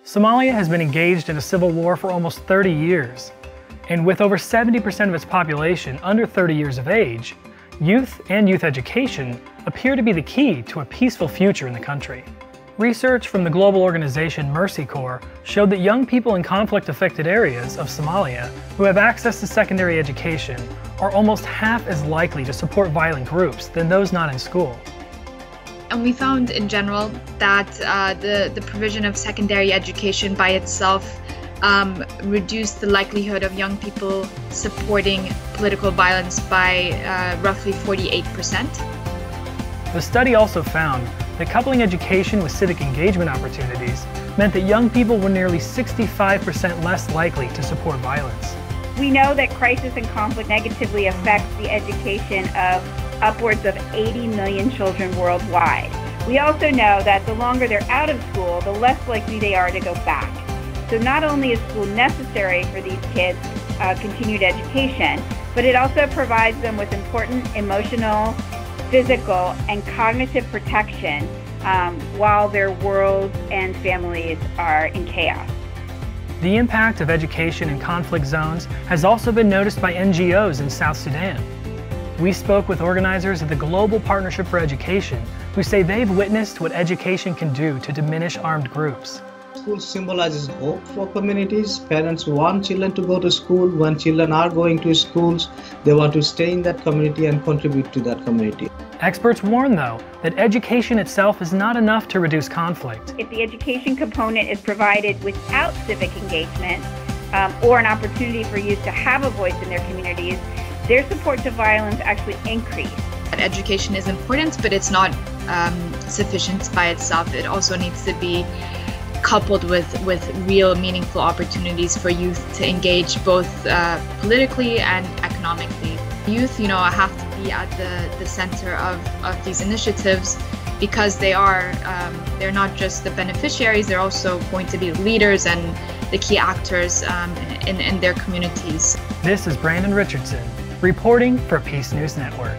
Somalia has been engaged in a civil war for almost 30 years, and with over 70% of its population under 30 years of age, youth and youth education appear to be the key to a peaceful future in the country. Research from the global organization Mercy Corps showed that young people in conflict-affected areas of Somalia who have access to secondary education are almost half as likely to support violent groups than those not in school. And we found in general that the provision of secondary education by itself reduced the likelihood of young people supporting political violence by roughly 48%. The study also found that coupling education with civic engagement opportunities meant that young people were nearly 65% less likely to support violence. We know that crisis and conflict negatively affects the education of upwards of 80 million children worldwide. We also know that the longer they're out of school, the less likely they are to go back. So not only is school necessary for these kids' continued education, but it also provides them with important emotional, physical, and cognitive protection while their worlds and families are in chaos. The impact of education in conflict zones has also been noticed by NGOs in South Sudan. We spoke with organizers of the Global Partnership for Education who say they've witnessed what education can do to diminish armed groups. School symbolizes hope for communities. Parents want children to go to school. When children are going to schools, they want to stay in that community and contribute to that community. Experts warn, though, that education itself is not enough to reduce conflict. If the education component is provided without civic engagement or an opportunity for youth to have a voice in their communities, their support to violence actually increase. Education is important, but it's not sufficient by itself. It also needs to be coupled with real meaningful opportunities for youth to engage both politically and economically. Youth, have to be at the center of these initiatives because they're not just the beneficiaries, they're also going to be leaders and the key actors in their communities. This is Brandon Richardson, reporting for Peace News Network.